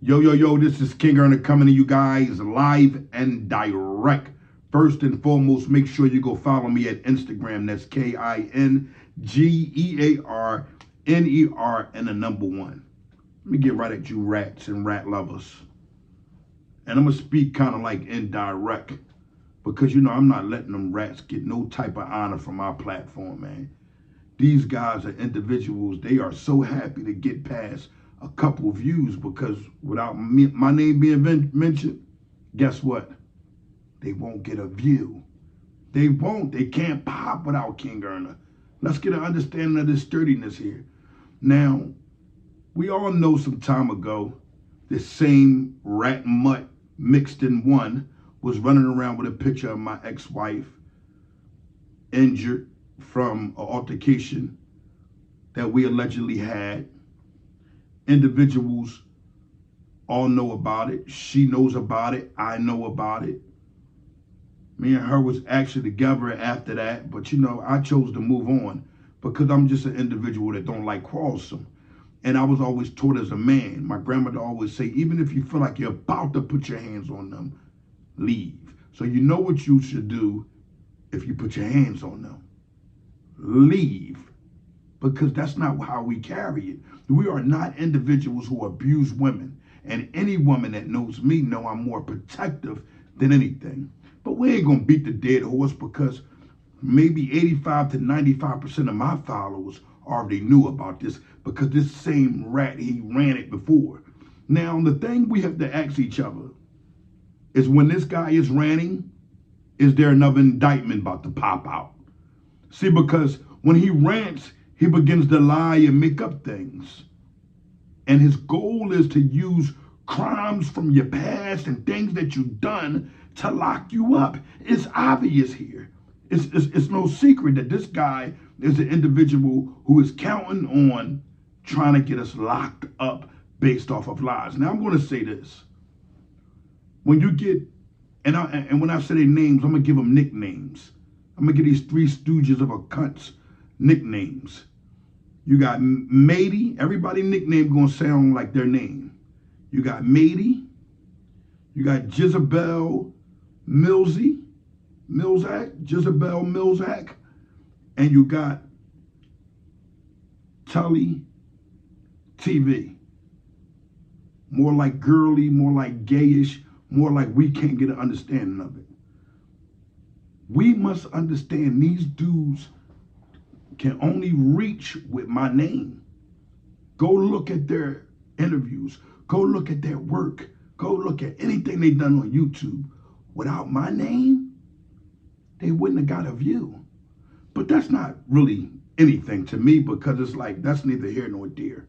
Yo, yo, yo, this is Kingearner coming to you guys live and direct. First and foremost, make sure you go follow me at Instagram. That's KINGEARNER and the number one. Let me get right at you rats and rat lovers. And I'm going to speak kind of like indirect because, I'm not letting them rats get no type of honor from my platform, man. These guys are individuals. They are so happy to get past a couple views because without my name being mentioned, guess what? They won't get a view. They won't. They can't pop without Kingearner. Let's get an understanding of this sturdiness here. Now, we all know some time ago, this same rat mutt mixed in one was running around with a picture of my ex-wife injured from an altercation that we allegedly had. Individuals all know about it. She knows about it. I know about it. Me and her was actually together after that, but I chose to move on because I'm just an individual that don't like quarrelsome. And I was always taught as a man. My grandmother always say, even if you feel like you're about to put your hands on them, leave. So you know what you should do if you put your hands on them. Leave. Because that's not how we carry it. We are not individuals who abuse women. And any woman that knows me know I'm more protective than anything. But we ain't going to beat the dead horse because maybe 85 to 95% of my followers already knew about this because this same rat, he ran it before. Now, the thing we have to ask each other is when this guy is ranting, is there another indictment about to pop out? See, because when he rants, he begins to lie and make up things. And his goal is to use crimes from your past and things that you've done to lock you up. It's obvious here. It's no secret that this guy is an individual who is counting on trying to get us locked up based off of lies. Now, I'm going to say this. When you get, and when I say their names, I'm going to give them nicknames. I'm going to give these three stooges of a cunt's nicknames. You got MADY. Everybody nickname going to sound like their name. You got MADY. You got Jezebel Millsack, Jezebel Millsack. And you got TELLIE TV. More like girly, more like gayish, more like we can't get an understanding of it. We must understand these dudes can only reach with my name. Go look at their interviews. Go look at their work. Go look at anything they've done on YouTube. Without my name, they wouldn't have got a view. But that's not really anything to me because it's like that's neither here nor there.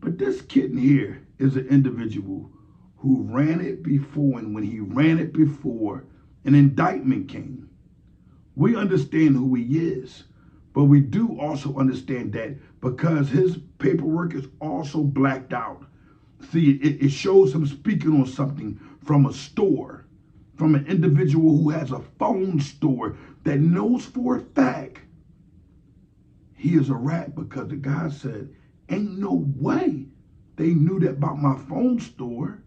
But this kitten here is an individual who ran it before, and when he ran it before, an indictment came. We understand who he is. But we do also understand that because his paperwork is also blacked out. See, it shows him speaking on something from a store, from an individual who has a phone store that knows for a fact he is a rat because the guy said, ain't no way they knew that about my phone store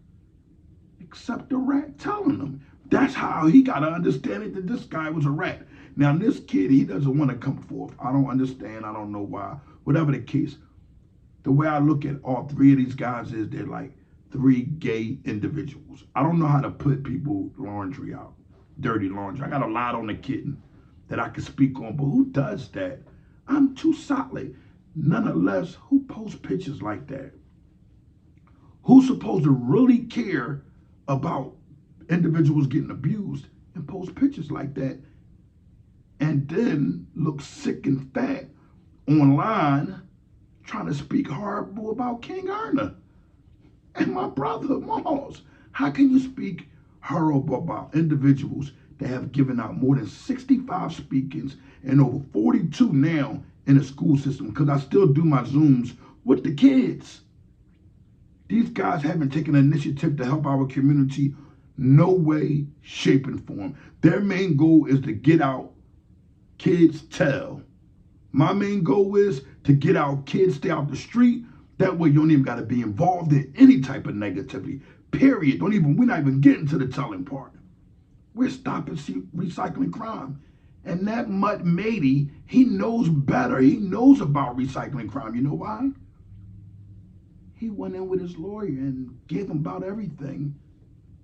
except the rat telling them. That's how he got to understand it that this guy was a rat. Now, this kid, he doesn't want to come forth. I don't understand. I don't know why. Whatever the case, the way I look at all three of these guys is they're like three gay individuals. I don't know how to put people laundry out, dirty laundry. I got a lot on the kitten that I can speak on, but who does that? I'm too solid. Nonetheless, who posts pictures like that? Who's supposed to really care about individuals getting abused and post pictures like that? And then look sick and fat online trying to speak horrible about Kingearner and my brother Moss. How can you speak horrible about individuals that have given out more than 65 speakings and over 42 now in the school system? Because I still do my Zooms with the kids. These guys haven't taken an initiative to help our community. No way, shape, and form. Their main goal is to get out kids tell. My main goal is to get out kids, stay out the street. That way you don't even got to be involved in any type of negativity. Period. We're not even getting to the telling part. We're stopping recycling crime. And that mutt MADY, he knows better. He knows about recycling crime. You know why? He went in with his lawyer and gave him about everything,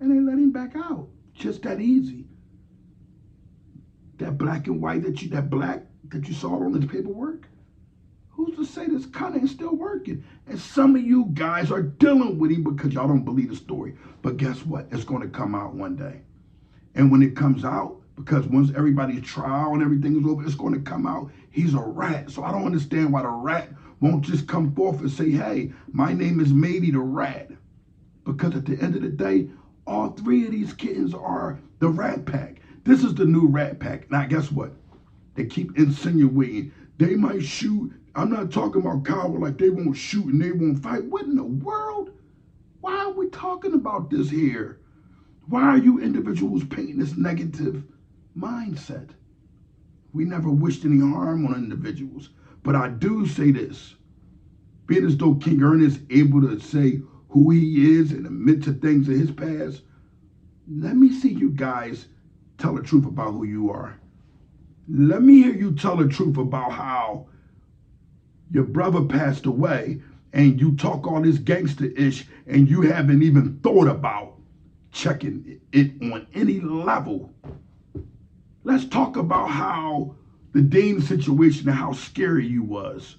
and they let him back out. Just that easy. That black and white that you saw on his paperwork, who's to say this cunt ain't still working? And some of you guys are dealing with him because y'all don't believe the story. But guess what? It's going to come out one day. And when it comes out, because once everybody's trial and everything is over, it's going to come out, he's a rat. So I don't understand why the rat won't just come forth and say, hey, my name is MADY the rat. Because at the end of the day, all three of these kittens are the rat pack. This is the new rat pack. Now, guess what? They keep insinuating they might shoot. I'm not talking about coward like they won't shoot and they won't fight. What in the world? Why are we talking about this here? Why are you individuals painting this negative mindset? We never wished any harm on individuals. But I do say this, being as though Kingearner is able to say who he is and admit to things in his past, let me see you guys tell the truth about who you are. Let me hear you tell the truth about how your brother passed away and you talk all this gangster-ish and you haven't even thought about checking it on any level. Let's talk about how the Dane situation and how scary you was.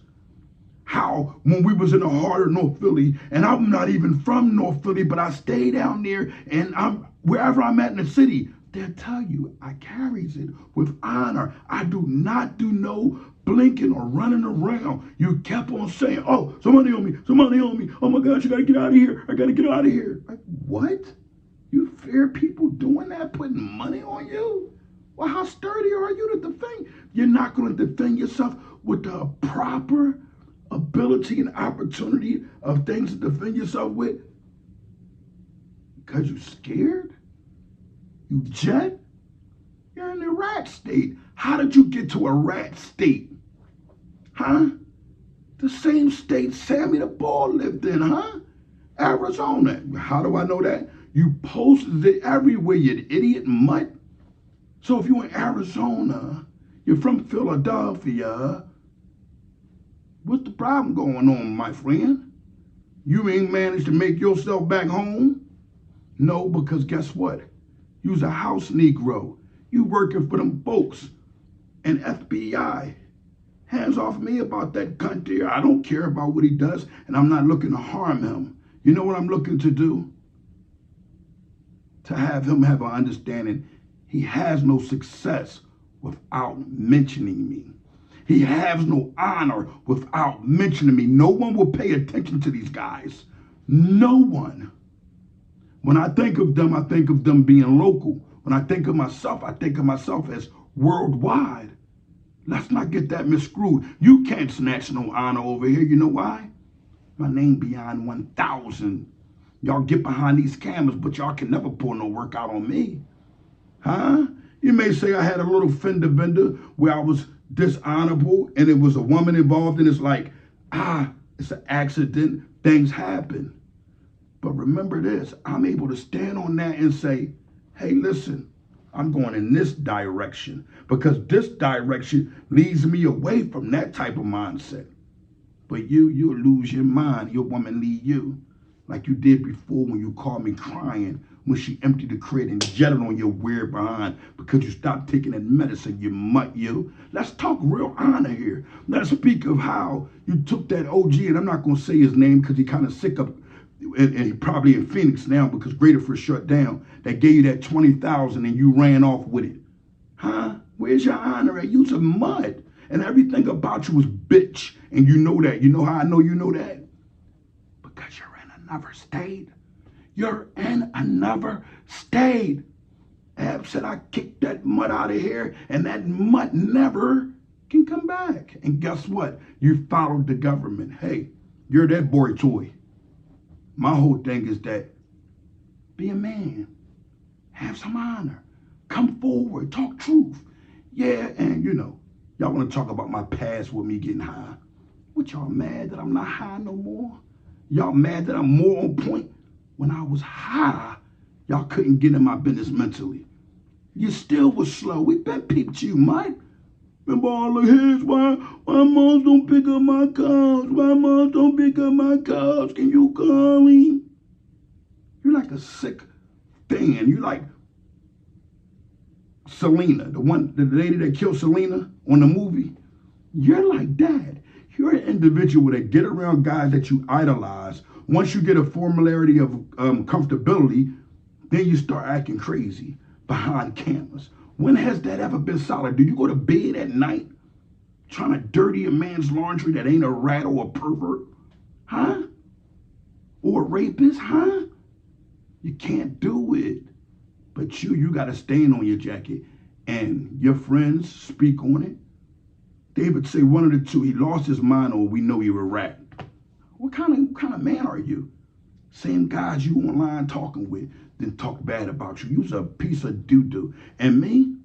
How when we was in the heart of North Philly, and I'm not even from North Philly, but I stay down there and wherever I'm at in the city, they'll tell you I carries it with honor. I do not do no blinking or running around. You kept on saying, oh, somebody on me, somebody on me. Oh my gosh, you gotta get out of here. I gotta get out of here. Like, what? You fear people doing that, putting money on you? Well, how sturdy are you to defend? You're not going to defend yourself with the proper ability and opportunity of things to defend yourself with because you're scared? You jet? You're in a rat state. How did you get to a rat state? Huh? The same state Sammy the Bull lived in, huh? Arizona. How do I know that? You posted it everywhere, you idiot mutt. So if you're in Arizona, you're from Philadelphia, what's the problem going on, my friend? You ain't managed to make yourself back home? No, because guess what? You's a house Negro. You working for them folks and FBI. Hands off me about that cunt there. I don't care about what he does, and I'm not looking to harm him. You know what I'm looking to do? To have him have an understanding he has no success without mentioning me. He has no honor without mentioning me. No one will pay attention to these guys. No one. When I think of them being local. When I think of myself, I think of myself as worldwide. Let's not get that miscrewed. You can't snatch no honor over here. You know why? My name beyond 1,000. Y'all get behind these cameras, but y'all can never pull no work out on me. Huh? You may say I had a little fender bender where I was dishonorable and it was a woman involved and it's like, it's an accident, things happen. But remember this, I'm able to stand on that and say, hey, listen, I'm going in this direction because this direction leads me away from that type of mindset. But you'll lose your mind, your woman leave you like you did before when you called me crying when she emptied the crate and jetted on your weird behind because you stopped taking that medicine, you mutt you. Let's talk real honor here. Let's speak of how you took that OG, and I'm not going to say his name because he kind of sick up, and he probably in Phoenix now because Greater for shut down, that gave you that 20,000 and you ran off with it. Huh? Where's your honor at? You's a mud. And everything about you was bitch. And you know that. You know how I know you know that? Because you're in another state. You're in another state. Ab said I kicked that mud out of here and that mud never can come back. And guess what? You followed the government. Hey, you're that boy toy. My whole thing is that be a man. Have some honor. Come forward. Talk truth. Yeah, and you know, y'all want to talk about my past with me getting high. What, y'all mad that I'm not high no more? Y'all mad that I'm more on point? When I was high, y'all couldn't get in my business mentally. You still was slow. We been peeped you, Mike. Remember all the heads, why moms don't pick up my calls? Why moms don't pick up my calls? Can you call me? You're like a sick fan. You like Selena, the lady that killed Selena on the movie. You're like that. You're an individual that get around guys that you idolize. Once you get a familiarity of comfortability, then you start acting crazy behind cameras. When has that ever been solid? Do you go to bed at night trying to dirty a man's laundry that ain't a rat or a pervert? Huh? Or a rapist? Huh? You can't do it. But you got a stain on your jacket, and your friends speak on it. David say one of the two, he lost his mind, or we know you're a rat. What kind of man are you? Same guys you online talking with, then talk bad about you. You's a piece of doo-doo. And me?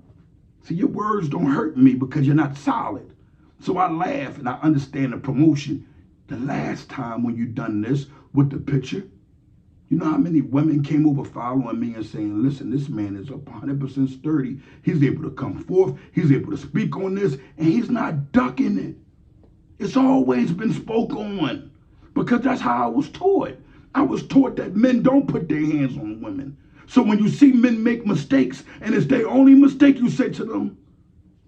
See, your words don't hurt me because you're not solid. So I laugh and I understand the promotion. The last time when you done this with the picture, you know how many women came over following me and saying, listen, this man is up 100% sturdy. He's able to come forth. He's able to speak on this, and he's not ducking it. It's always been spoke on because that's how I was taught. I was taught that men don't put their hands on women. So when you see men make mistakes and it's their only mistake, you say to them,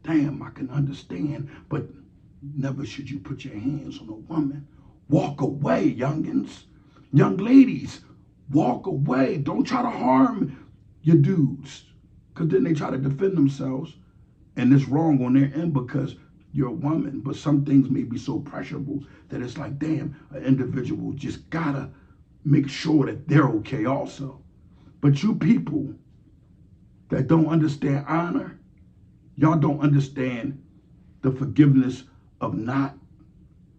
damn, I can understand, but never should you put your hands on a woman. Walk away, youngins. Young ladies, walk away. Don't try to harm your dudes, because then they try to defend themselves, and it's wrong on their end because you're a woman. But some things may be so pressurable that it's like, damn, an individual just gotta make sure that they're okay also. But you people that don't understand honor, y'all don't understand the forgiveness of not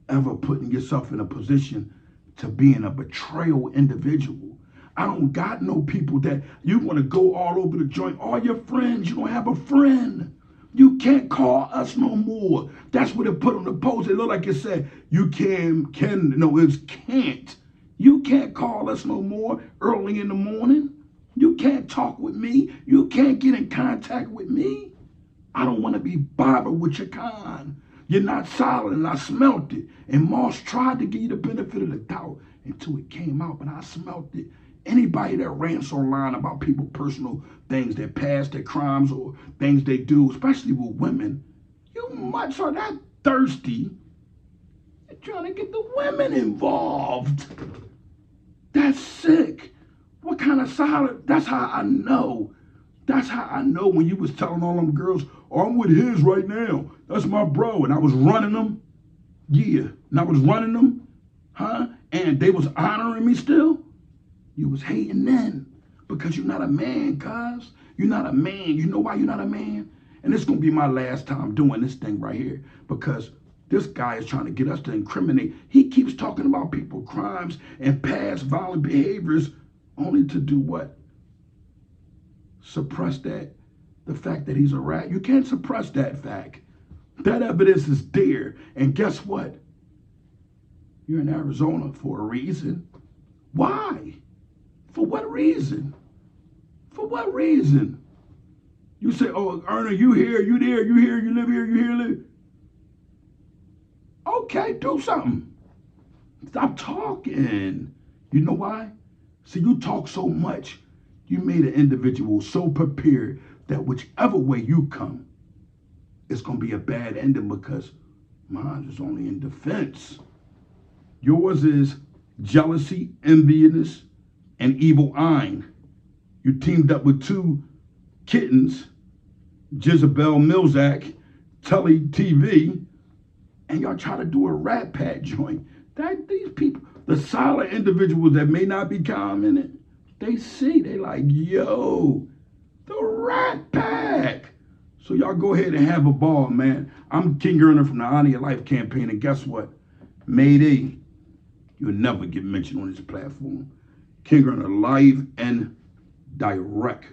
ever putting yourself in a position to being a betrayal individual. I don't got no people that you want to go all over the joint. All your friends, you don't have a friend. You can't call us no more. That's what it put on the post. It looked like it said, you no, it's can't. You can't call us no more early in the morning. You can't talk with me. You can't get in contact with me. I don't want to be bothered with your kind. You're not solid, and I smelt it. And Moss tried to give you the benefit of the doubt until it came out, but I smelt it. Anybody that rants online about people's personal things, their past, their crimes, or things they do, especially with women, you much are that thirsty. You're trying to get the women involved. That's sick. What kind of solid? That's how I know. That's how I know when you was telling all them girls, oh, I'm with his right now. That's my bro. And I was running them. Yeah. And I was running them. Huh? And they was honoring me still. You was hating then. Because you're not a man, cuz. You're not a man. You know why you're not a man? And it's going to be my last time doing this thing right here. Because this guy is trying to get us to incriminate. He keeps talking about people's crimes and past violent behaviors only to do what? Suppress the fact that he's a rat. You can't suppress that fact. That evidence is there. And guess what? You're in Arizona for a reason. Why? For what reason? For what reason? You say, oh, Erna, you here, you there, you here, you live here, you here, live. Okay, do something. Stop talking. You know why? See, you talk so much. You made an individual so prepared that whichever way you come, it's going to be a bad ending because mine is only in defense. Yours is jealousy, enviousness, and evil eye. You teamed up with two kittens, Jezebel Mackie, TELLIE TV, and y'all try to do a rat pack joint. These people, the solid individuals that may not be commenting, they see, they like, yo, the rat pack. So y'all go ahead and have a ball, man. I'm Kingearner from the Honor Your Life campaign, and guess what? MADY, you'll never get mentioned on this platform. Kingearner live and direct.